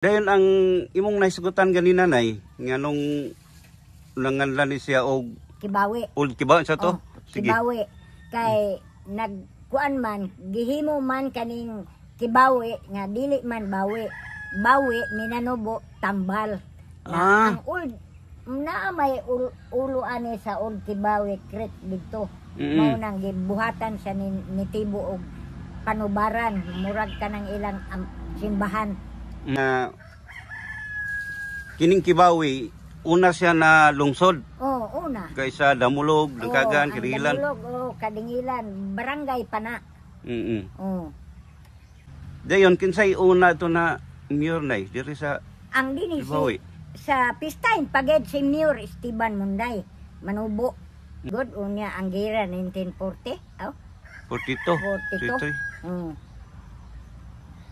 Dayon ang imong naisugutan ganina nay nganong nanganlan ni siya og Kibawi. old kibawi sa to. Oh, kibawi kay nagkuan man gihimo man kaning kibawi nga dili man bawi. Bawi minanubo tambal. Ang old na may ulo ani sa old kibawi krit dito. Mao nang gibuhatan siya ni tibo og panubaran murag ka ng ilang simbahan. Kining kibawi una siya na lungsod. Oh, una. Kaysa Damulog, Langkagan, Kadingilan. Damulog, Kadingilan, barangay pa na. Oh. Dayon kinsay una to na mayor nay diri sa ang dinhi kibawi. Sa pistain paged si Mayor Esteban Munday Manubo. Good unya ang gira 1940. Oh. 42. 42.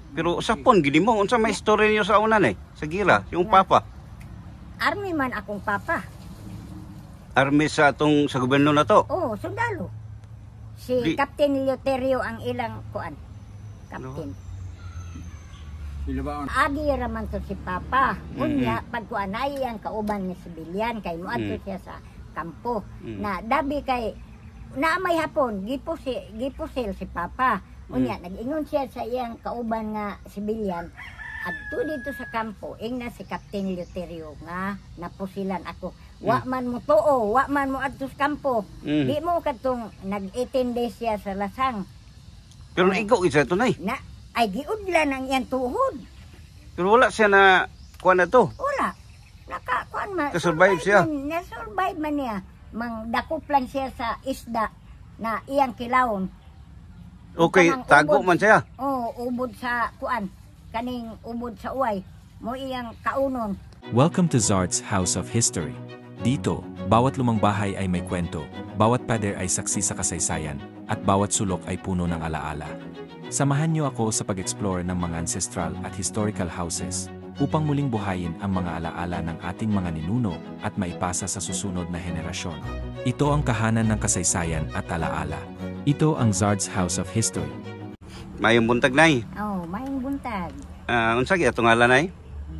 Pero sapon gid mo unsa may story niyo sa una nay? Sa gira, yung papa. Army man akong papa. Army sa atong sa gobyerno na to. Oh, sundalo. Si Captain Eleuterio ang ilang kuan. Captain. Adi raman to si papa. Unya pagkuan ay ang kauban ni sibilyan kay moadto siya sa kampo. Na dabi kay naamay hapon gipusil si papa. Unya nag-ingon siya sa iyang kauban nga sibilyan adto dito sa kampo ingna si Captain Eleuterio nga napusilan ako. Wa man mo tuo, wa man mo adto sa kampo. Di mo katong nag-18 days siya sa lasang. Pero naigo isa to nay. Na ay giudlan ang iyang tuhod. Pero wala siya na kuan na to. Wala. Nakakuan man. Survive siya. Na-survive man niya. Mang dakop lang siya sa isda na iyang kilawon. Okay, tago man siya. Oh, ubod sa kuan. Kaning ubod sa uway. Mo iyang kaunon. Welcome to Zard's House of History. Dito, bawat lumang bahay ay may kwento, bawat pader ay saksi sa kasaysayan, at bawat sulok ay puno ng alaala. Samahan niyo ako sa pag-explore ng mga ancestral at historical houses upang muling buhayin ang mga alaala ng ating mga ninuno at maipasa sa susunod na henerasyon. Ito ang kahanan ng kasaysayan at alaala. Ito ang Zard's House of History. Mayong buntag nay. Oh, mayong buntag. Unsa gyud atong ngalan nay?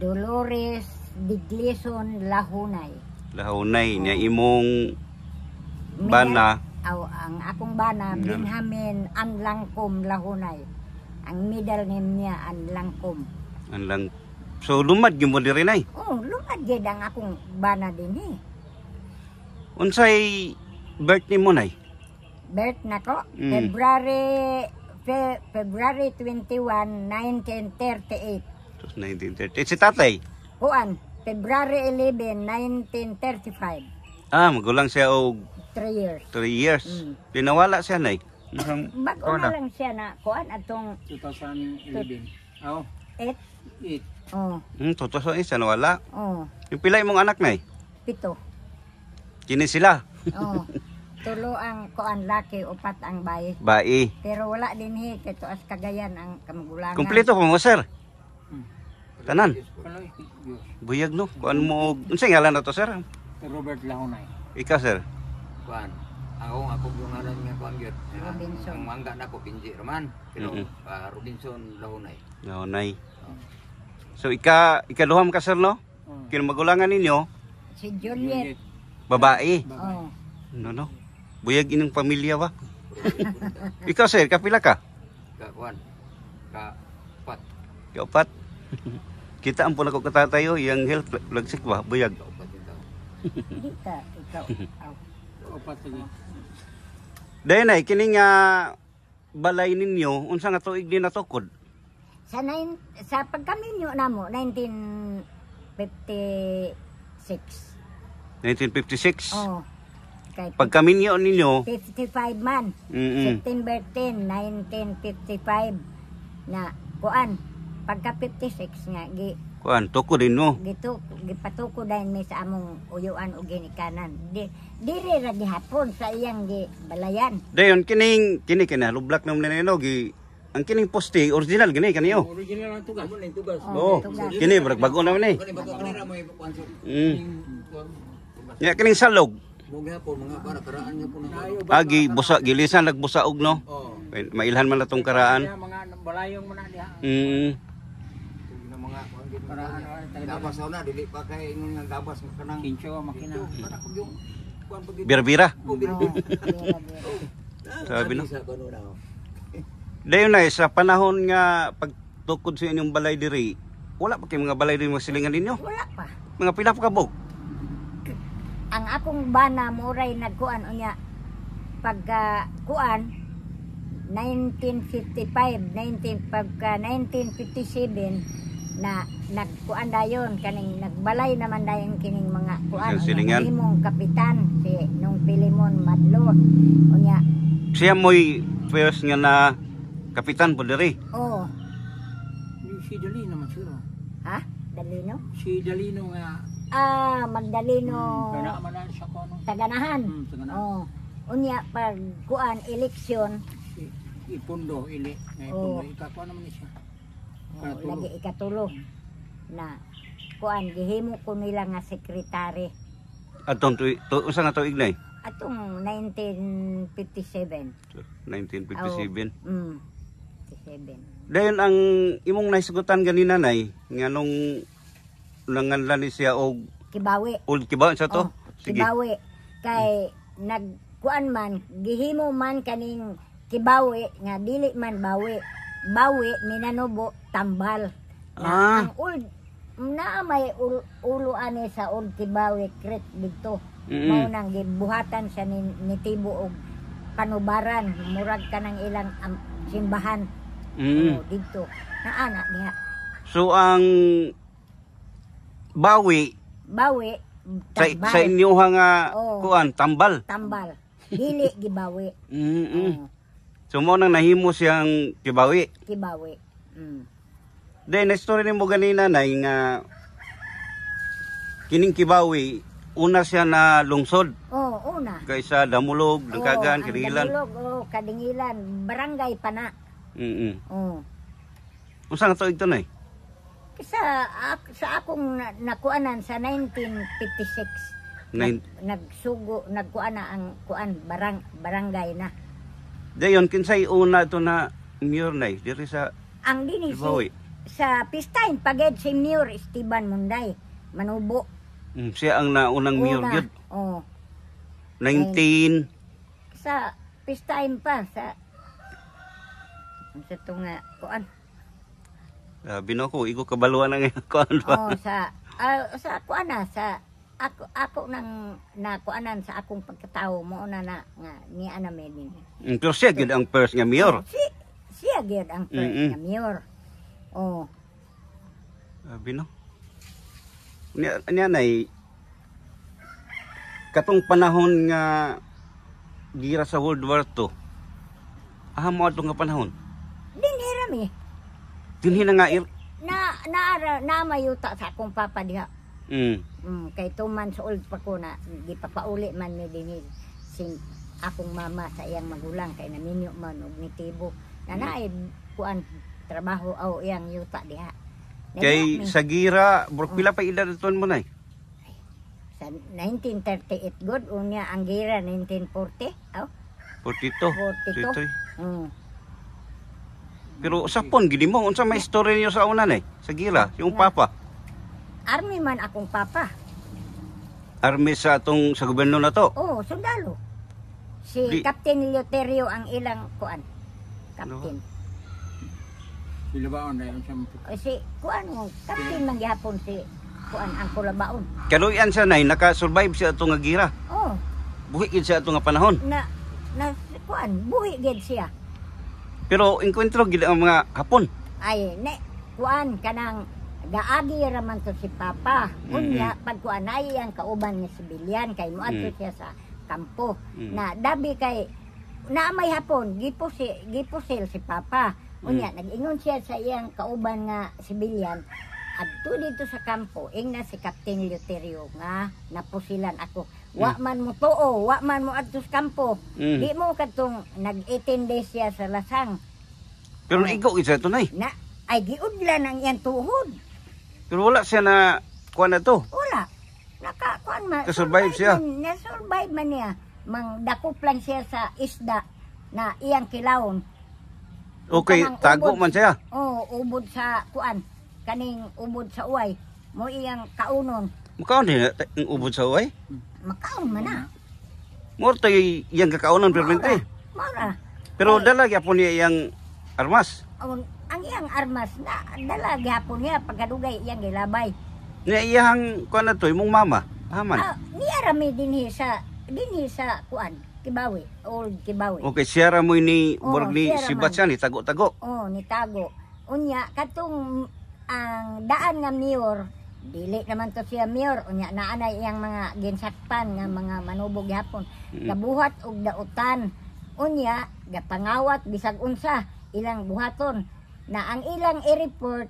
Dolores Diglison Lahunay. Lahunay niya imong bana. Ang akong bana Benjamin Anlangkom Lahunay. Ang middle name niya Anlangkom. Anlang. So lumad gyud mo diri nay. Oh, lumad gyud ang akong bana dinhi. Unsay birthday mo nay? Birth nako February 21, 1938. 1930. Si tatay? Kuan, February 11, 1935. Magulang siya og 3 years. 3 years. Pinawala siya nay. Bago na lang siya na kuan atong 2011. Oh. 8. 8. Oh. Totoo siya nawala. Oh. Yung pila imong anak nay? 7. Kini sila. Oh. Tulo ang kuan laki, upat ang bayi. Bai. Pero wala dinhi kay tuas Cagayan ang kamagulangan. Kompleto ko mo sir. Tanan. Buyag no. Kuan mo unsay ngalan na to sir? Robert Lahunay. Ikaw sir. Kuan. Ako yung ngalan nga kuan gyud. Robinson. Ang mangga nako Pinji Roman. Pero Robinson Lahunay. Lahunay. So ikaduham ka sir no? Kino magulangan ninyo? Si Juliet. Babae. Oh. No. Buyag ining pamilya ba? Ikaw sir, kapila ka? Kuan. Pat. Kaupat. Kita ampun ako katatayo, yang health lagsik ba? Buyag. Di ka, ikaw. Upat lagi. Dayon ay kining balay ninyo unsa nga tuig din natukod? Sa pagkaminyo namo 1956. 1956. Oh. Kay Pagkaminyo ninyo 55 man. September 10, 1955 na kuan pagka 56 nga kuan tukod din mo. Gipatuko dayon mi sa among uyuan ug ginikanan. Diri ra gihapon sa iyang balayan. Dayon kini lublak na nino gi ang kining poste original gini kaniyo. Original ang tugas. Mo tugas. Oh, kini bago na ni. Ya kining salog. Mga po mga para karaan nga po na. Agi busa gilisan nagbusaog no. Mailhan man atong karaan. Mga balayong mo na diha. Mga Para ano tayo. Dabas na dili pa kay ingon nga dabas ka nang Kincho makina. para pag yung kuan pag Bira-bira. Oo, bira-bira. Sabi no. Sa kuno na. Dayon na sa panahon nga pagtukod sa inyong balay diri, wala pa kay mga balay diri masilingan ninyo. Wala pa. Mga pila pa kabog. Ang akong bana muray nagkuan unya pagka kuan 1955, pagka 1957 na nagkuan dayon kaning nagbalay naman dayon kining mga kuan Sa silingan. imong kapitan si nung Pilimon Madlo unya Siya mo'y first nga na kapitan po diri. oh Si Dalino man siguro. ha Dalino Si Dalino nga Magdaleno kaya naman na siya ko ano. Taganahan Sige na. oh unya pag kuan eleksyon Si Ipundo ili. Nga Oo. Ipundo ikakuha naman ni siya. lagi ikatulo na kuan gihimo ko nila nga sekretary Atong unsa nga tuig nay? atong 1957 1957. 57 Dayon ang imong naisugutan ganina nay nga nung nanganlan ni siya og Kibawi old kibaw sa to. oh, Sige. Kibawi kay nagkuan man gihimo man kaning Kibawi nga dili man bawi minanubo tambal na ang old na may ulo ani sa old Kibawi Creek dito mao nang gibuhatan siya ni Tibo og panubaran murag ka ng ilang simbahan oh, dito na ana diha So ang bawi tambal sa inyo nga Oo. kuan tambal. tambal dili gibawi oh, So mo nang nahimo siyang kibawi. Kibawi Then na story nimo ganina nay nga kining kibawi una siya na lungsod oh una kaysa Damulog, Dangkagan, Kadilan. Kadingilan barangay pa na oh Unsa nga tuig to nay? sa akong nakuanan sa 1956 nagkuan na ang kuan barangay na Dayon kinsay una to na mayor nay diri sa ang dini Kibawi. sa pistain paged si Mayor Esteban Munday Manubo Siya ang naunang mayor una gyud. oh 19 sa pistain pa sa to nga kuan Bino ko igo kabaluan na ngayon kuan oh sa kuan na sa ako nang nakuanan sa akong pagkatao mo na nga ni ana medin. Pero siya gyud ang first nga mayor. Siya gyud ang first nga mayor. Oh. Bino. Niya nay katong panahon nga gira sa World War II. Mo ato nga panahon. Dinhirami. Dinhi na nga Na mayuta sa akong papa diha. Kay 2 months old pa ko na di pa pauli man ni dinhi akong mama sa iyang magulang kay naminyo man og nitibo. Naay kuan trabaho aw iyang yuta diha. Kay sa gira, pila pa edad ton mo nay? Sa 1938 good unya ang gira 1940. Aw. 42. Pero sapon gid mo unsa may story niyo sa una nay? Sa gira, yung papa. Army man akong papa. Army sa atong sa gobyerno na to. Oh, sundalo. Si Captain Eleuterio ang ilang kuan. Captain. Sila ba on dayon siya. Si kuan mo, Captain man gihapon si kuan ang Kulabaon. Kaluyan siya nay naka-survive siya atong nga gira. Oh, Buhi gid siya atong nga panahon. na kuan buhi gid siya. Pero enkwentro gid ang mga Hapon. Ay kuan kanang gaagi raman to si papa. Unya pag kuan ay ang kauban ni sibilyan kay moadto siya sa kampo. Na dabi kay naamay hapon gipusil si papa. Unya nag-ingon siya sa iyang kauban nga sibilyan adto dito sa kampo ingna si Captain Eleuterio nga napusilan ako. Wa man mo tuo, wa man mo adto sa kampo. Di mo katong nag-18 days siya sa lasang. Pero naigo gid siya tunay. Na ay giudlan ang iyang tuhod. Pero wala siya na kuan na to. Wala. Nakakuan man. Kasurvive siya. Na-survive man niya. Mang dakop lang siya sa isda na iyang kilawon. Okay, Kanang tago ubod. man siya. Oh, ubod sa kuan. kaning ubod sa uway. Mo iyang kaunon. Mukaon din ang ubod sa uway. Makaon man na. Morto iyang kakaunan permente. Mora. Pero dala gyapon niya iyang armas. Ang iyang armas na dala gihapon niya pagkadugay iyang gilabay. Niya iyang kuan na to imong mama. Haman. Niya rami dinhi sa kuan Kibawi, old Kibawi. Okay, siya ra mo ni Oo, murag ni siya ra sibat man. siya ni tago-tago. Oh, nitago. Unya katong ang daan nga mayor, dili naman to siya mayor, unya naanay iyang mga ginsakpan nga mga manubog gihapon. Gabuhat og dautan. Unya gapangawat bisag unsa ilang buhaton na ang ilang i-report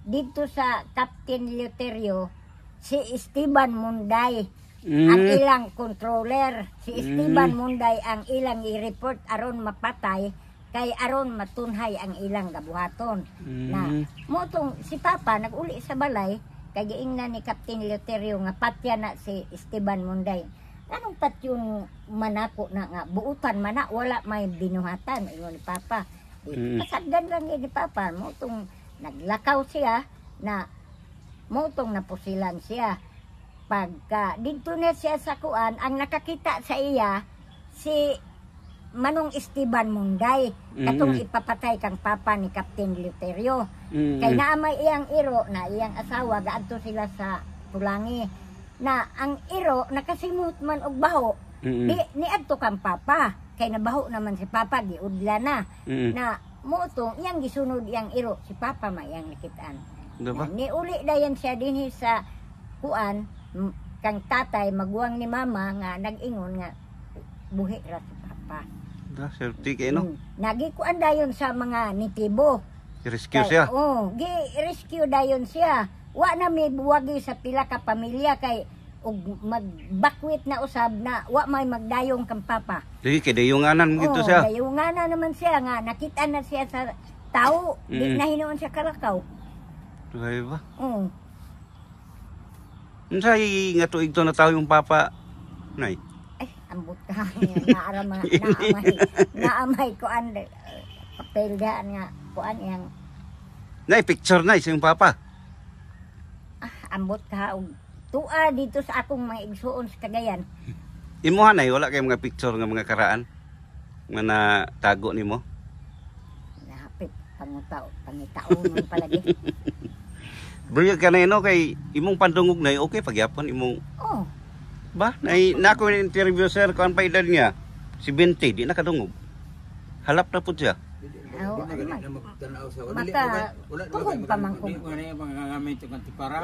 dito sa Captain Leuterio si Esteban Munday ang ilang controller. Si Esteban Munday ang ilang i-report aron mapatay kay aron matunhay ang ilang gabuhaton. Na motong si Papa naguli sa balay kay giingnan ni Captain Leuterio nga patya na si Esteban Munday. Anong patyon manako na nga buutan man na wala may binuhatan ingon ni Papa. Pasagdan lang ni Papa motong naglakaw siya na motong napusilan siya. Pagka dito na siya sa kuan, ang nakakita sa iya si Manong Esteban Munday katong ipapatay kang papa ni Captain Leuterio. Kay naamay iyang iro na iyang asawa gaadto sila sa Pulangi na ang iro nakasimut man og baho. Di niadto kang papa kay nabaho naman si papa giudla na. Na motong iyang gisunod iyang iro si papa iyang nakitaan. Diba? Ni uli dayan siya dinhi sa kuan kang tatay maguwang ni mama nga nag-ingon nga buhi ra si papa. Da, safety kay no. Nagikuan dayon sa mga nitibo. Rescue siya. Oh, gi-rescue dayon siya. Wa na may buwagi sa pila ka pamilya kay ug magbakwit na usab na wa may magdayong kang papa. Dili kay dayunganan mo gito siya. Dayunganan naman siya nga nakita na siya sa tao, di na hinuon siya kalakaw. Dugay ba? Oh. Unsay nga tuig to na tawo yung papa nay? Ay, ambot ka. Naamay kuan papel daan nga kuan yang Nay picture nay sa yung papa. ambot ka og tua dito sa akong mga igsuon sa Cagayan. Imuha nay wala kay mga picture nga mga karaan nga natago nimo. Nahapit pangitaon palagi. Buyag ka na no kay imong pandungog nay okay pagyapon imong Oh, ba nay nako ni interview sir kuan pa edad niya 70 di nakadungog. Halap na pud siya. oh, Wala na magtanaw sa maka tuhog pa man ko. Di ko na yung mga ito kanti para.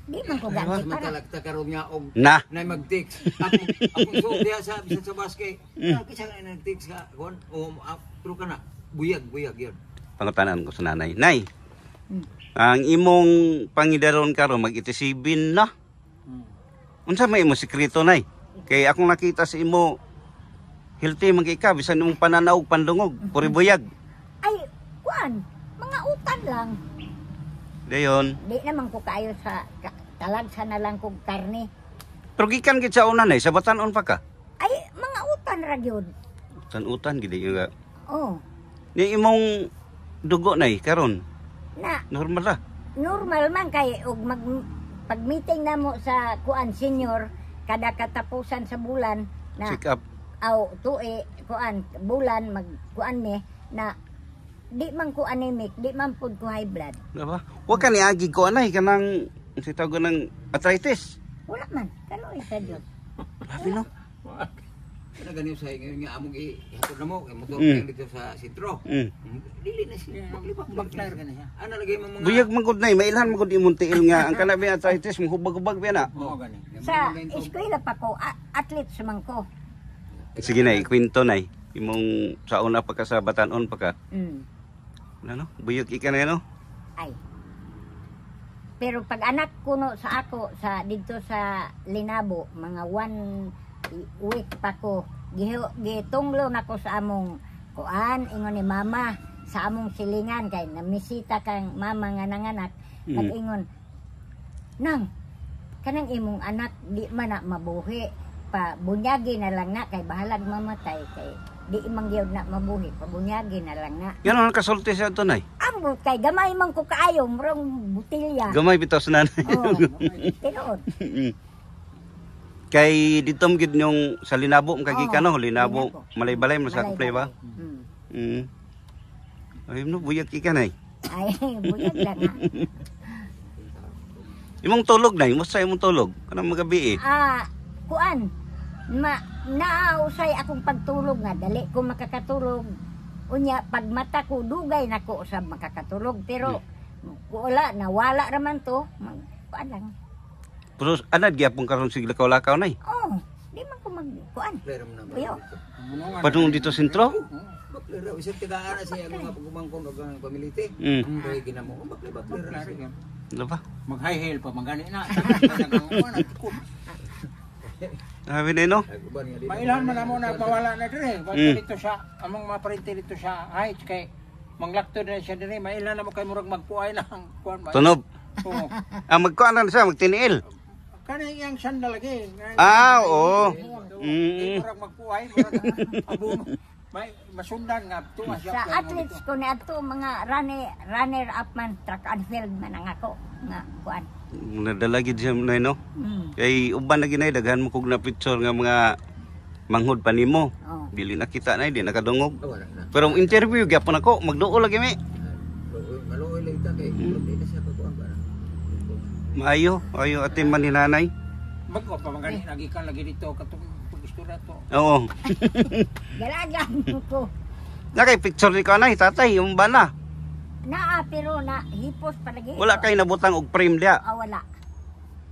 Di man ko ganti para. Matalagta karon nga og Na. na mag-text. Ako so diha sa bisan sa baske. Kisa nga nag-text ka kon o pero kana buyag yun. Pangutanan ko sa nanay. Nay. Ang imong pangidaron karon mag-87 na. Unsa may imo sekreto nay? Kay akong nakita sa imo healthy man kay ka bisan imong pananaw ug pandungog, puri buyag. Ay, kuan, mga utan lang. Dayon. Di naman ko kayo sa talagsa na lang kog karne. Pero gikan gid sa una nay, sa batanon pa ka. Ay, mga utan ra gyud. Tanutan gid nga. Oh, Ni imong dugo nay karon, na normal ra. normal man kay og pag-meeting na mo sa kuan senior kada katapusan sa bulan na Check up. aw tuig kuan bulan mag kuan me na di man ko anemic, di man pud ko high blood. Diba? Wa ka ni agi ko anay kanang si tawag ng arthritis. Wala man, kanoy sa Dios. Grabe no. Kana ganito sa nga among ihatod na mo kay motor kay dito sa sentro. Dili na siya maglibak Baklar ka na siya. Ano lagay mo mga Buyag man gud nay, mailhan man gud imong tiil nga ang kana ba arthritis mo hubag-hubag ba na. Oo gani. Sa eskwela pa ko, athlete man ko. Sige nay, kwento nay. Imong sa una pa ka sa batanon pa ka. Ano? Buyag ika na no? Ay. Pero pag anak ko no sa ako sa dito sa Linabo, mga 1 week pa ko gitunglo na ko sa among kuan ingon ni mama sa among silingan kay namisita kang mama nga nanganak nag-ingon nang kanang imong anak di man na mabuhi pa bunyagi na lang na kay bahalag mamatay kay di imang gyud na mabuhi pa bunyagi na lang na Yan ang kasulti sa ito nay. Ambot kay gamay man ko kaayo, murang butilya. Gamay bitaw sa nanay. Oh, tinuod. Kay dito mo gid yung sa Linabo kagi ka no, Linabo, Linabo. malay-balay mo sa play ba? Mm. Ay no, buyag ki ka nay. Ay, buyag lang ha. Imong tulog nay, musta imong tulog? Kanang magabi eh. Kuan, nausay akong pagtulog nga, dali ko makakatulog. Unya, pag mata ko, dugay na ko sa makakatulog. Pero, wala, nawala raman to, kuan lang. Pero anad gyapon karon sig lakaw-lakaw nay. Oh, di man ko kuan. Player mo na. Uyo. Padung dito sentro? Bakler raw isang tigaan na siya mga pagumangkon og ang pamilite. Kay ginamo, bakler ra siya. Ano ba? Mag-high heel pa, magani na. Nagkakon. Sabi na no? Mailan man amo na pawala na dire. Basta dito siya, among maparente dito siya. Ay, kay manglakto na siya dire. Mailan na mo kay murag magpuay lang. Kuan ba? Tunob. Oo. Magkuan na siya, magtiniil. Kani yang sandal lagi. Oo. Murag magpuay, murag abono. May masundan nga tuwa siya. Sa athletes ko ni ato mga runner up man, track and field man ang ako nga kuan. Nadala gid siya nay no. Kay uban na ginay daghan mo kog na picture nga mga manghod pa nimo. Oh. Dili nakita nay, di nakadungog. Wala na. Pero ang interview gyapon ako, magduol lagi mi. Maluoy lang ta kay di na siya pagkuan ba. Maayo, ayo atin man ni nanay. Bago pa magani nagikan lagi dito katong istorya to. Oo. Galagan ko. Nakay picture ni kanay tatay, yung bana. Pero hipos palagi. Wala kay nabutang og frame dia. Wala.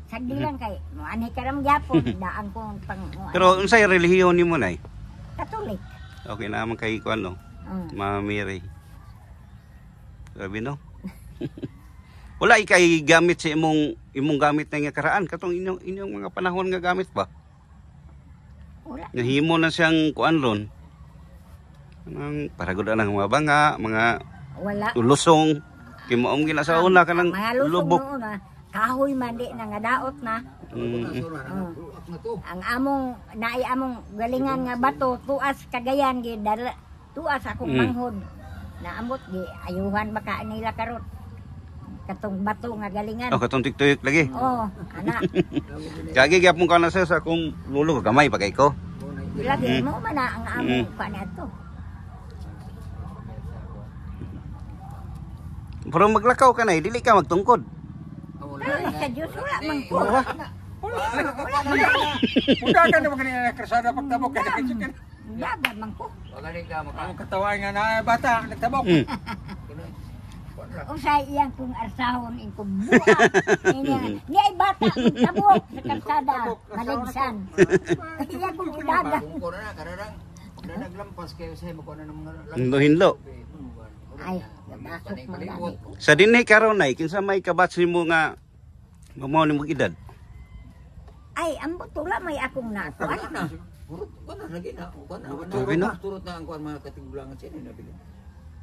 Sagdi lang kay mo ani karam gyapon daan ko pang Pero unsay relihiyon nimo nay? Katolik. Okay na man kay kuan no. Mama Mary. Sabi no. Wala ikay gamit sa imong gamit na nga karaan katong inyong mga panahon nga gamit ba? Wala. Nahimo na siyang kuan ron. Anang paragod na mga banga, mga Wala. lusong. Kimaom gina sa una kanang Mga lusog lubok. noon na kahoy man di na nga daot na. Ang among naay among galingan nga bato tuas Cagayan gid tuas akong manghod. Naamot gi ayuhan baka nila karon. Katong bato nga galingan. Oh, katong tiktuyok lagi. Oh, ana. Kagi gyapon ka na sa akong lulo gamay pagay ko. Lagi mo man na ang among panato. Pero maglakaw ka na, dili ka magtungkod. Ay, sa Diyos wala man ko. Muda ka na magani na krasada pagtabok kay chicken. Laban man ko. Magani ka Ang katawan nga na bata nagtabok. Usay iyang kung arsahon in kung buka. Ni ay bata kung tabok sa kalsada, maligsan. Iyang kung idagan. ko na kararang. Na naglampas kayo sa mo ko na ng mga Hinlo-hinlo. Ay, nabasok mo dami. Sa dinhi karon nay kinsa may kabatch nimo nga mamaw nimo edad? Ay, ambot tula may akong nakuan. Purot ba na lagi na? Sabi na. Turot na ang kuan mga katigbulangan siya na bilin.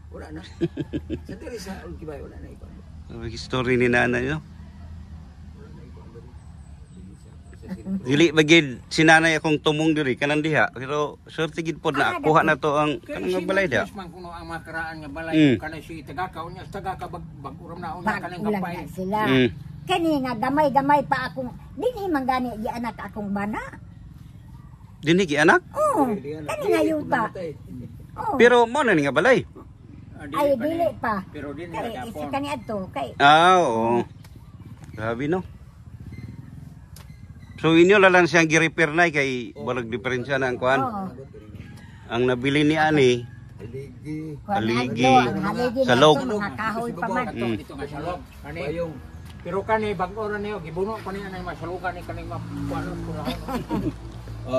Wala na. Sa diri sa Ulkibay wala na ikaw. Ang history ni nanay no. Dili bagid si nanay akong tumong diri kanang diha pero swerte gid pod na kuha na to ang kanang balay dia. Man kuno ang makaraan nga balay kanay si tagaka unya tagaka bag-uram na unya kanang Pag-ulang gapay. na sila. Kani nga gamay-gamay pa akong, dili man gani di anak akong bana. Dinhi gi anak. Oo, kani nga yuta. Oo. Pero mo na ni nga balay. Ay, dili pa. Pero din Kay, isa nagapon. kani adto, kay, Oo. Grabe no. So inyo lang siyang gi-repair na kay walang diferensya na ang kuan. oo. Ang nabili ni ani Aligi. Kuwan Haligi. adto, ang haligi na Salog. ito, mga kahoy pa man. Dito nga salog. Kani Bayong. pero kani bag-oran niyo gibuno pa niya na masalukan ni kaning mapuano pura.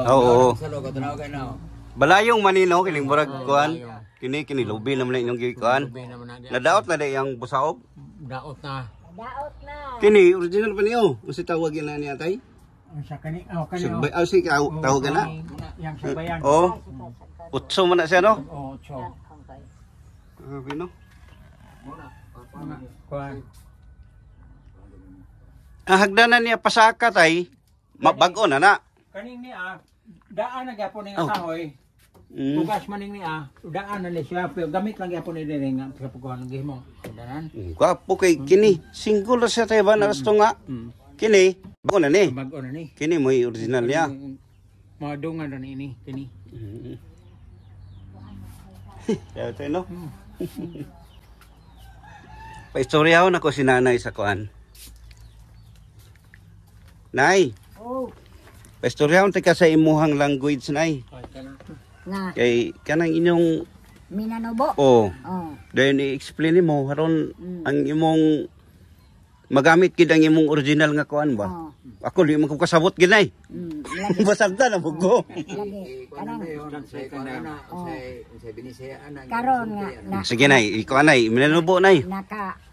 Oo. Sa logo tanaw kay na. Balayong manino kining murag kuan. Kini lubi naman na inyong gikuan. Sabi naman na Nadaot na day ang busaog. daot na. Daot na. Kini original pa niyo. Usi tawag yan na ni atay. Ang sa kani kani. Sigbay, si tawag na. Yang sabayan. Oh. Utso man na siya no. Oh, cho. Grabe no. Kuan. Ang hagdanan niya pasaka tay. Mabago na na. Kaning ni daan na gyapon ning Oh. kahoy. Tugas man ni daan na ni siya pero gamit lang gyapon ni diri nga sa pagkuhan ng gihimo. Danan. Gwapo kay kini. Single ra siya tayo ba na to nga. Kini, bago na ni. Bag-o na ni. Kini mo original niya. Mga dungan na ini kini. Kaya tayo no. Paistoryaw na ko si nanay sa kuan. Nay, Oh, paistoryaw ka sa imuhang language nay. Ay kana. nga Kay kanang inyong Minanobo. oh, Oh. dahil i-explain mo haron ang imong magamit gid ang imong original nga kuan ba. Oh. Ako di man ko kasabot gid nay. Lagi Basagda na bugo. lagi kanang Sa binisaya ana. karon nga na Sige nay, ikaw nay, minanubo nay.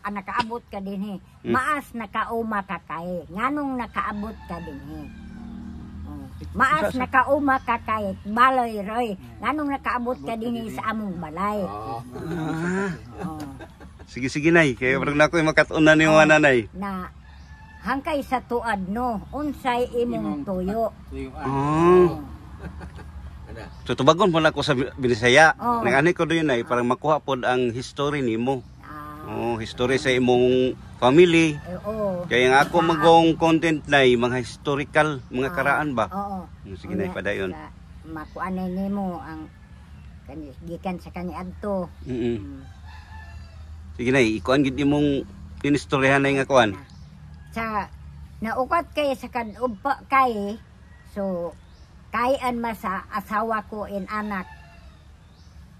nakaabot ka dinhi. Maas nakauma ka kay. Nganong nakaabot ka dinhi? Oh. Maas nakauma ka kay baloy roy. Nganong nakaabot ka dinhi sa among balay? Oh. Sige sige nay, kay parang nako makatunan ni mga nanay. Na hangkay sa tuad no, unsay imong tuyo. Tuyo Oh. Tutubagon po na ako sa Binisaya. Oh. Nang ani ko doon ay parang makuha pod ang history nimo. Ah, Oh, history sa imong family. oo. Kaya nga ako magong content na mga historical, mga karaan ba? Oo. Sige na padayon. Makuanay nimo ang gikan sa kaniadto. Sige na, ikuan gid imong inistoryahan na nga kuan. Sa naukat kay sa kadugpa kay so kayan ma sa asawa ko in anak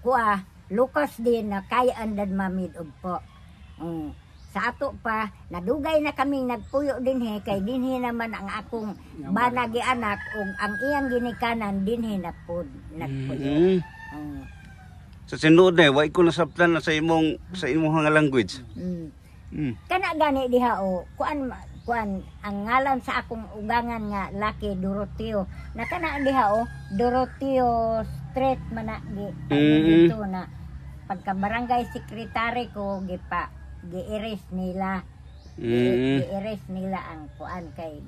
kuha Lucas din na kayan dad mamid ugpo. Sa ato pa nadugay na kaming nagpuyo dinhi kay dinhi naman ang akong banagi anak ug ang iyang ginikanan dinhi napud nagpuyo. Sa sinod na, why ko nasabtan na sa imong nga language. Kana gani diha o kuan ang ngalan sa akong ugangan nga Lucky Doroteo na kana diha o Doroteo Street man na dito na pagka barangay secretary ko gi-erase nila gi-erase nila ang kuan kay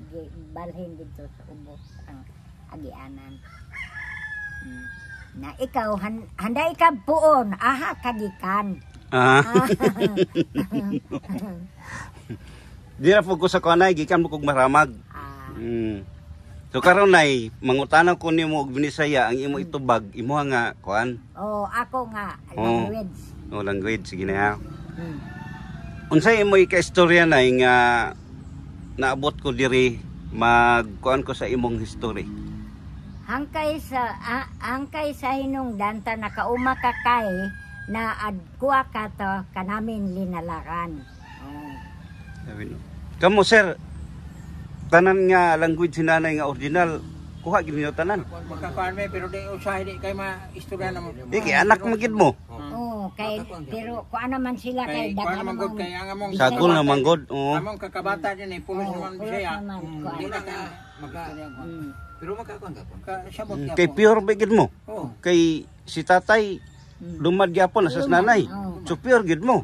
balhin dito sa ubos ang agianan. Na ikaw handay ka puon aha kagikan. Di ra po ko sa kanay, gikan mo kog maramag. So karon nay, mangutanaw ko nimo og Binisaya ang imo itubag, imo nga kuan. Oh, ako nga language. Oh, language sige na ha. Unsay imo ika-istorya nay nga naabot ko diri magkuan ko sa imong history. Hangkay sa hinungdan ta nakauma ka kay na adkuha ka to kanamin linalaran. Sabi no. Kamo sir, tanan nga language si nanay nga original, kuha gid niyo tanan. Magkakuan may pero di usahay di kay maistorya na mo. Iki anak magid mo. Oo, kay pero kuan naman sila kay kuan dagan naman gud kay ang among Sagol na manggod. Oo. among kakabata din pulos naman siya. Di na ka pero makakuan ka po. Sabot niya Kay po. pure ba gid mo? Oh. Kay si tatay lumad gyapon sa nanay. So pure gid mo.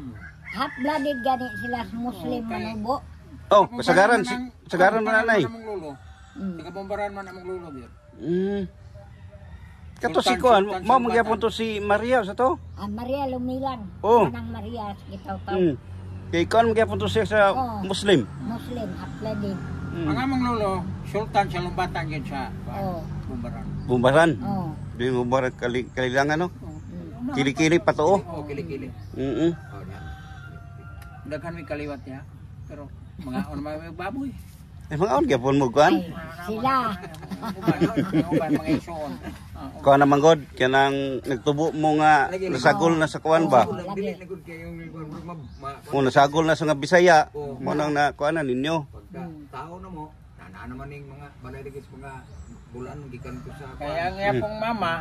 half-blooded gani sila Muslim manubo. Oh, kasagaran mo nanay. Tagabombaran man among lulo gyud. Kato si kuan, mao magyapon to si Maria sa to. Maria Lumilan. Oh. Nang Maria gitaw-taw. Kay kuan magyapon to siya sa Muslim. Muslim half-blooded. Ang among lulo, sultan sa lumbatan gyud siya. Oh. Bombaran. Bumbaran. Oh. Di mo ba kalilangan no? Kili-kili pa to. Oh, kili-kili. Mm. Oh, na. Daghan mi kaliwat niya. Pero mga on mga baboy. Eh mga on gyapon mo kuan. Sila. Mga ison. Kuan naman god kanang nagtubo mo nga nasagol na sa kuan ba? Dili na gud kay yung O nasagol na sa nga Bisaya. Mo nang na kuan ninyo. pagka tao na mo, nana naman ning mga balaligis mga bulan gikan ko sa Kaya nga pong mama,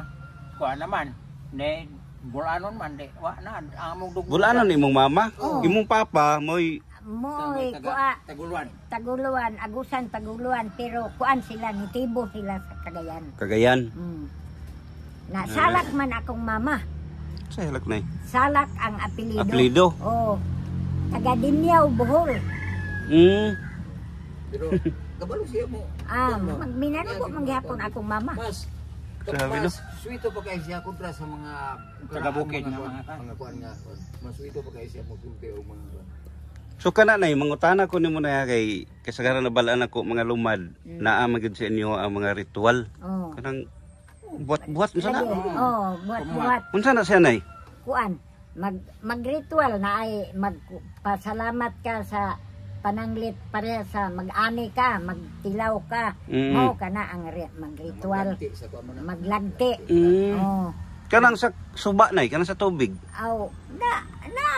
kuha naman, ne bulanon man de, wa na ang among dugo. Bulanon imong mama, imong papa moy Moy kuha Taguluan. Taguluan, Agusan Taguluan pero kuan sila nitibo sila sa Cagayan. Cagayan. Na Salak man akong mama. Sa halak nay. Salak ang apelyido. Apelyido. Oh. Taga Dinyaw, Bohol. pero kabalo siya mo. Magminano ko manghapon akong mama. Mas Grabe, no? Mas sweeto pa kayo siya kontra sa mga Taga-bukid nga kuwan, mga kan. mga kuwan nga. Mas sweeto pa kayo siya magsulti o mga kuwan. So kana nay mangutana ko nimo na kay kasagaran na balaan ako mga lumad naa magid sa inyo ang mga ritual. Oh. Kanang buhat-buhat unsa na? Oh, buhat-buhat. Unsa na siya nay? Kuan, mag-ritual na ay magpasalamat ka sa pananglit pareha sa mag-ani ka, magtilaw ka. Mao ka na ang mag-ritual. Maglanti sa kuwan mo na. Maglagti. Mm. Oh. Kanang sa suba nay, kanang sa tubig. Aw,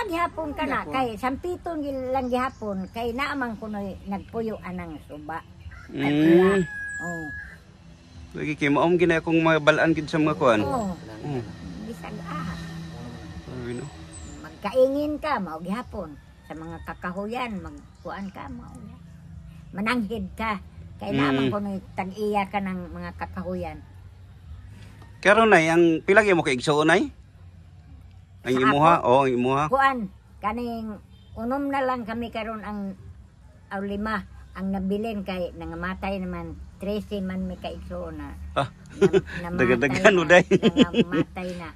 gihapon ka na kay sampiton lang gihapon kay naamang kunoy nagpuyo anang suba. Mm. Oh. Lagi kay maom gina akong mga balaan gid sa mga kuan. Oh. Oh. Bisag ahas. Grabe, no? Magkaingin ka mao gihapon sa mga kakahuyan, magkuan ka mao. Mananghid ka kay naamang kunoy tag-iya ka ng mga kakahuyan. Karon nay ang pila gyud mo kay igsuon nay? Ang Sa imuha, oh, ang imuha. Kuan kaning unom na lang kami karon ang aw 5 ang nabilin kay nangamatay naman 13 man may kaigsuon na. Ah. namatay Dagan-dagan, na, uday. nangamatay na.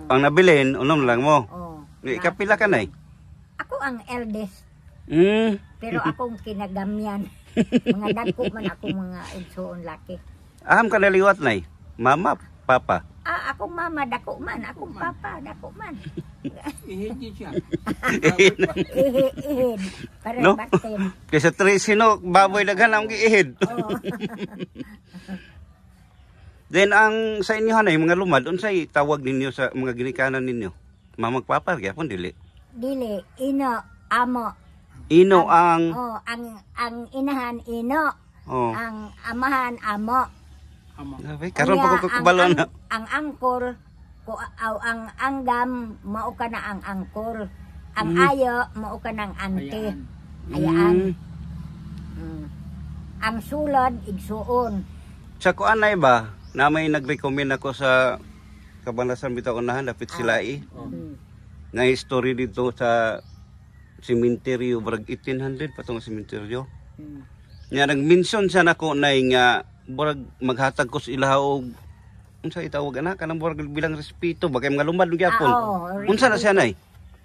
Ang nabilin, unom lang mo. Oh. Kapila ka nay? Ako ang eldest, Mm. pero akong kinagamyan. Mga dagko man akong mga igsuon laki. Aham ka naliwat nay. Mama, papa. Akong mama dako man, akong papa dako man. Ihindi siya. Ihid, para No? batin. Kaysa 3 sino baboy daghan ang giihid. Oh. Then ang sa inyo hanay mga lumad unsay tawag ninyo sa mga ginikanan ninyo? Mamag papa gyapon dili. Dili, ino, amo. Ino ang Ang inahan, ino. oh. Ang amahan, amo. Grabe, karon pa ko kabalo na. Ang angkol, ang anggam, mao ka na ang angkol. Ang ayo, mao ka ng ante. Ayaan. Ang sulod, igsuon. Sa kuan nay ba na may nag-recommend ako sa Kabanasan bitaw unahan dapit silai. Nga history dito sa sementeryo brag 1800 patong sementeryo. Nga nag-mention siya nako nay nga burag maghatag ko sa ilaha og unsa itawag ana kanang burag bilang respeto bagay mga lumad gyapon. Unsa na siya nay?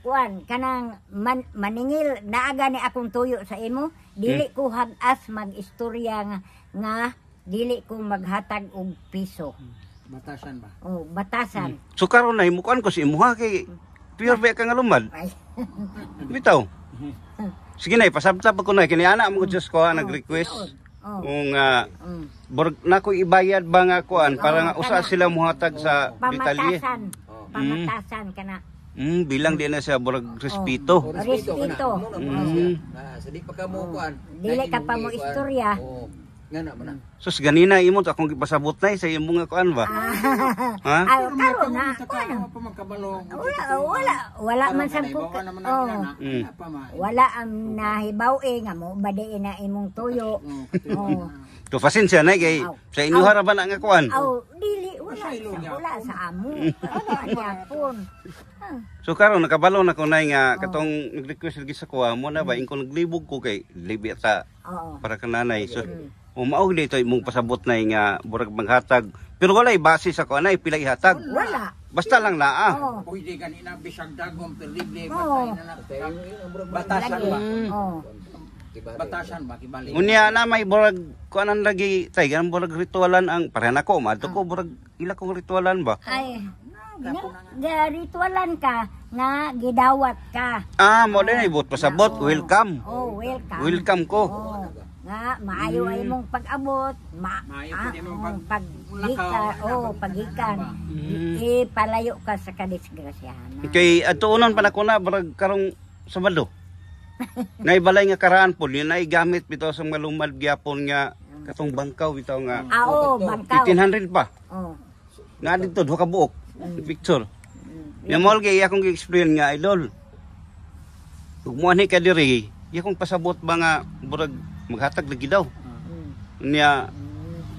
Kuan kanang maningil naaga ni akong tuyo sa imo, dili ko hag-as mag-istorya nga dili ko maghatag og piso. Batasan ba? Oh, batasan. So karon nay mukuan ko si imuha kay pure ba ka nga lumad. Ay. Bitaw. Sige nay pasabta pa ko nay kini ana mo just ko nag-request. Kung burag nako ibayad ba nga kuan para nga usa sila muhatag sa detalye. Pamatasan kana. Bilang di na siya burag respeto. Respeto. Sa di pa ka mo kuan. Dili ka pa mo istorya. Nga na mo na. Sus ganina imo akong gipasabot nay sa imong nga kuan ba? Ha? Ay, karon na. Ano pa magkabalo? Wala man sa wala ang nahibaw nga mo badi na imong tuyo. To pasensya nay kay sa inyo harapan nga kuan. Dili wala sa amo. Ano yapon. So karon nakabalo na ko nay nga katong nag-request lagi sa kuha mo na ba ingkon naglibog ko kay libi ta para kananay. So umaog dito imong pasabot nay nga burag maghatag pero walay base sa kuan nay pila ihatag. Wala. Basta lang naa. Pwede kanina bisag dagom terrible Oo. batasan ba? Oh. Batasan ba kibali? Unya na may burag kuanan lagi tay gan burag ritualan ang pareha nako madto ko burag ila kong ritualan ba. Ay. Ritualan ka nga gidawat ka. Mo din ibot pasabot welcome. Oh, welcome. Welcome ko. Oh. Nga maayo ay mong pag-abot, paggikan. Ipalayo ka sa kadisgrasyahan. Kay atuunon pa nako na burag karong Sabado. Nga ibalay nga karaan po yun ay gamit bitaw sa mga lumad gyapon nga katong bangkaw bitaw nga. Bangkaw. 1800 pa. Oh. Nga dito duha ka buok. Picture. Yamol kay akong gi-explain nga idol. Ug mo ani ka diri, akong pasabot ba nga burag maghatag lagi daw. Nya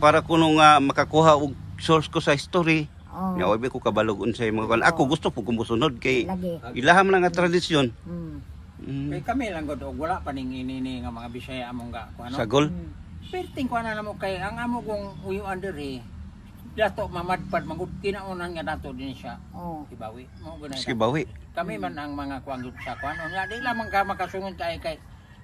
para kuno nga makakuha og source ko sa history. Nya oy ko kabalog unsay mga kan. Ako gusto po kumusunod kay ilaham lang nga tradisyon. Kay kami lang gud og wala pa ning inini nga mga Bisaya among ga kuno. Sagol. Perting kuan na mo kay ang amo kong uyuan diri dato mamadpad magud kinaunan nga dato din siya Oh. ibawi mo gunay Sige bawi. kami man ang mga kuanggod sa kuan unya di lamang ka makasunod tay kay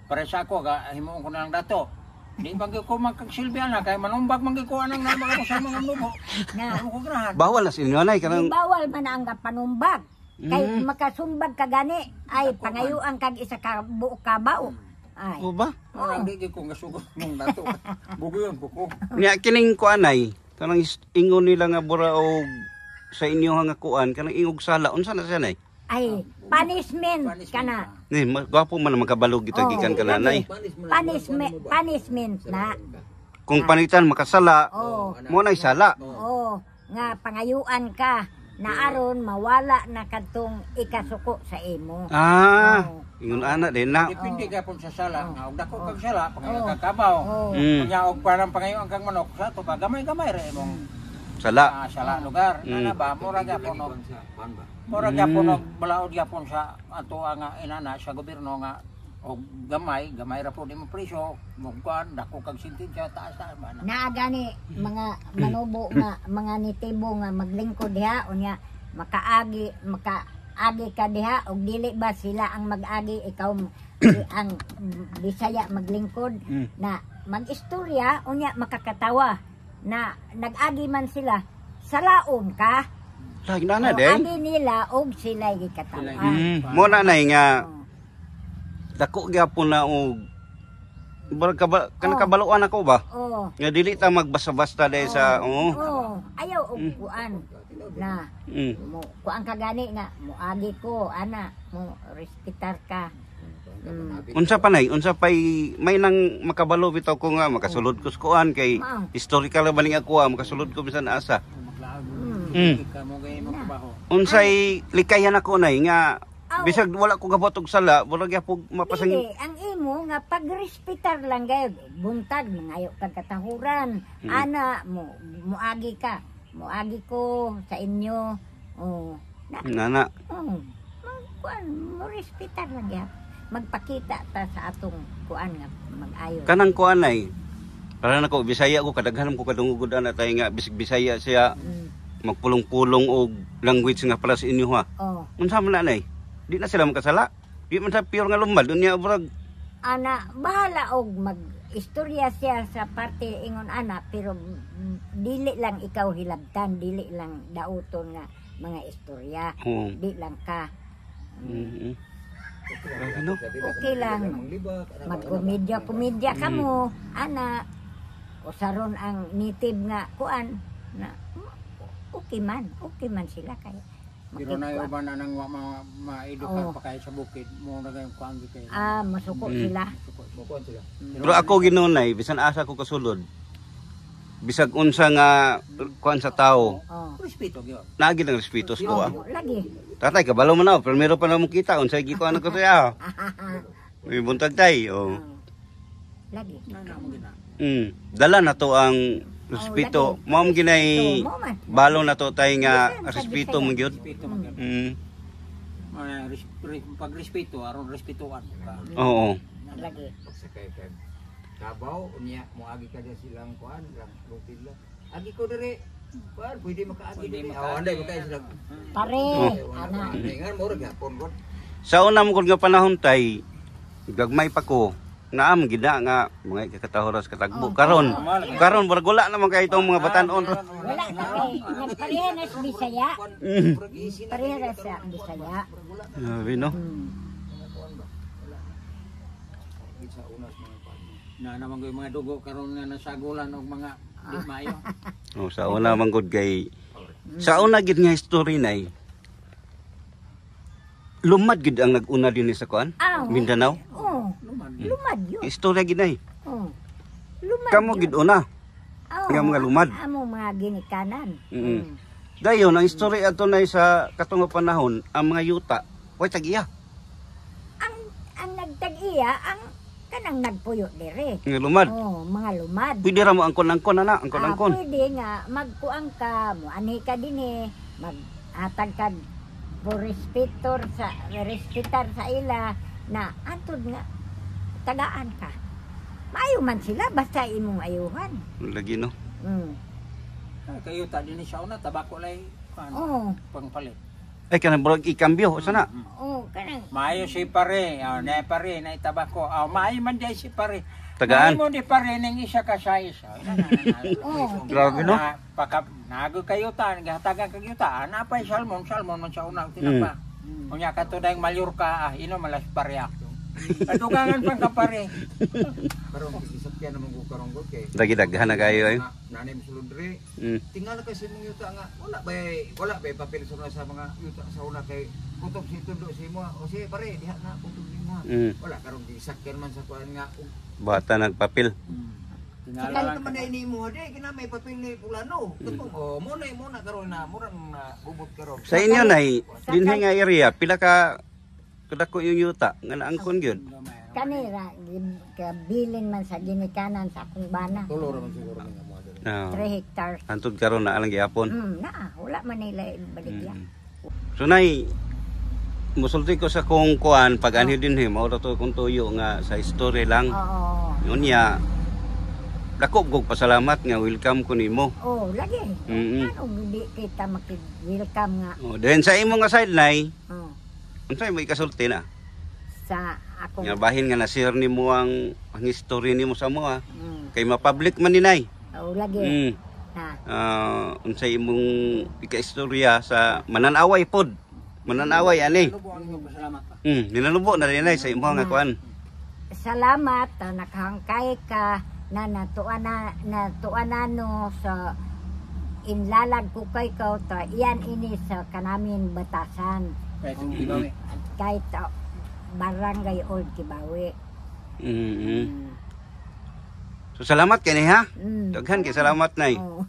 para sa ako ga himuon ko na lang dato di man ko magkagsilbihan na kay manumbag man ko anang na mga sa mga nubo Nga. ano ko grahan Bawal na sa inyo nay kanang Bawal man ang panumbag. Kay makasumbag ka gani ay pangayuan kag isa ka buok ka bao. Ay. o ba? Orang di ko gasugod mong dato bugoyon ko ko Nya kining kuan ay kanang ingon nila nga bura og sa inyo nga kuan kanang ingog sala unsa na siya nay? Ay, punishment kana. Ni gwapo man ang makabalog kita Oo, gikan kana nay. Punishment na. Kung panitan makasala, Oh. mo na sala. Oh, nga pangayuan ka na aron mawala na kadtong ikasuko sa imo. Ah, Oo. ingon ana din na. depende ka pun sa sala nga og dako kag sala pangayo kag kabaw Oh. unya og parang pangayo kag manok sa to gamay-gamay ra imong Sala. sala lugar ana ba mura gyapon og mura gyapon og balaod gyapon sa ato nga inana sa gobyerno nga og gamay ra po di mo presyo mo kuan dako kag sentensya taas ta ba na Naa gani mga manubo nga mga nitibo nga maglingkod diha unya makaagi ka diha og dili ba sila ang mag-agi ikaw ang Bisaya maglingkod na mag-istorya unya makakatawa na nag-agi man sila salaom ka Lagi na na o din. agi nila og sila gikatawa. Mo na nay nga dako gyapon na og kanang kabaluan ako ba? Oh. Nga dili ta magbasa-basta dahil sa Oh, ayaw og kuan na Mm. mo kuan ka gani nga mo agi ko ana mo respetar ka. Unsa pa nay? Unsa pay may nang makabalo bitaw ko nga makasulod ko sa kuan kay Mao. historical ba ning ako makasulod ko bisan asa. maglaag Mm. ka mo gay mo trabaho Unsay likayan ako nay nga Aw. bisag wala ko kabotog sala, burag gyapon mapasang Dili, ang imo nga pagrespetar lang gayud buntag mangayo kag katahuran. Ana mo muagi ka. Muagi ko sa inyo. Oh. nana. Oh. Kuan mo respetar lang gyud. Magpakita ta sa atong kuan nga mag-ayo. Kanang kuan nay. Para nako Bisaya ko kadaghanan ko kadungugod na tay nga bisig Bisaya siya magpulong-pulong og language nga para sa inyo ha. Oh. Unsa man na nay? Di na sila makasala. Di man sa pure nga lumad unya burag Ana bahala og mag-istorya siya sa parte ingon ana pero dili lang ikaw hilabtan, dili lang dauton nga mga istorya. oh. Di lang ka. Mm. Ano? Okay lang. Mag-komedya ka mo. Ana, usaron ang native nga kuan na okay man sila kaya. pero na makikuan. uban na nang ma-edukan pa kay sa bukid mo na gayong kuan kay Masuko sila. Mukuan sila. Pero ako ginunay bisan asa ko kasulod. Bisag unsa nga kuan sa tao, Oh. respeto gyud naagi ng respeto sa kuha. Lagi. Tatay kabalo man ako, primero pa na mo kita unsay gikuan ko siya. May buntag tay. Oh. Lagi. na mo gina Dala na to ang respeto. Mao mo ginay Mo man. balo na to tay nga respeto mo gyud. respeto man gyud Mm. pag-respeto aron respetuan ka Oo. Lagi. Sakay kay Kabaw unya moagi ka diya silang kuan lang rutila. Agi ko dire. Kuan pwede makaagi Pwede dire. makaagi. Anday ko kay sila. Pare. Ana. Ngan mo ra gyapon gud. Sa una mo nga panahon tay gagmay pa ko. Naam gida nga mga kakatahoras katagbo karon murag wala naman kay itong mga batan-on. Wala na kay nagpareha na sa Bisaya. Murag easy na. Pareha na sa Bisaya. Sabi no. Sa unas mga kuan. na naman yung mga dugo karon nga nasagulan og mga di maayo Oh, sa una man gud kay sa una gid nga history nay. Lumad gid ang nag-una din sa kuan. Mindanao. Oh. Lumad yun. Istorya gid nay. Oh. Lumad Kamo yun. gid una. Oh, nga mga lumad. Amo mga ginikanan. Dayon ang istorya ato nay sa katong panahon ang mga yuta way tag-iya. Ang nagtag-iya ang kanang nagpuyo dire. Nga lumad. Oh, mga lumad. Pwede ra mo angkon-angkon ana, angkon-angkon. Pwede nga magkuang ka, muanhi ka dinhi, maghatag ka respetar sa ila na antod nga tagaan ka. Maayo man sila basta imong ayuhan. Lagi no. Kayo ta din siya una tabako lay Oo. pangpalit. Ay kanang brog ikambyo sana. Oo, kanang Maayo si pare, na pare na itabako. Maayo man di si pare. Tagaan. Maayo mo di pare ning isa ka size. Oo. Grabe no. Nago kayo ta, gahatagan kayo ta. Napay salmon man sa una tinapa. Unya ka to dayong Mallorca, ino malas pare ako. Kadugangan pang kapare. Karong isakyan naman ko karong gud kay. Dagi-daghan na kayo ay. Nanay mo sulod dre. Mm. Tingala kasi mong yuta nga wala ba papel sa mga yuta sa una kay kutob si tundo si mo. O si pare diha na kutob ni mo. Wala karong isakyan man sa kuan nga. Bata nagpapil. Sakal naman na ini mo di kina may papel ni fulano. Katong mo na karon na murang gubot karon. Sa inyo nay, dinhi nga area pila ka kadako yung yuta nga naangkon gyud. kanira kabilin man sa ginikanan sa akong bana. Tulo raman siguro nga mo diri. 3 hectares. Antod karon na alang gihapon. Wala man nila baligya. So nay, musulti ko sa kung kuan pag anhi dinhi mao to kung tuyo nga sa history lang. Oo. Unya dako kog pasalamat nga welcome ko nimo. Oh, lagi. Mm-mm. Ano hindi kita maki-welcome nga Then sa imo nga side nay, oh, unsay mo ikasulti na? sa akong Nga bahin nga na-share nimo ang history nimo sa mo ha. mm, Kay ma-public man ni nay. oh, lagi. Mm. Na, Unsay imong ika-istorya sa mananaway pod. Mananaway ani. Salamat pa. Nilalubo na rin ay sa imo nga kuan. salamat nakahangkay ka na natuanano sa inlalag ko kay ka ta iyan ini sa kanamin batasan kahit barangay Old Kibawi. So salamat kani ha. Mm. Daghan kay salamat nay. Oh.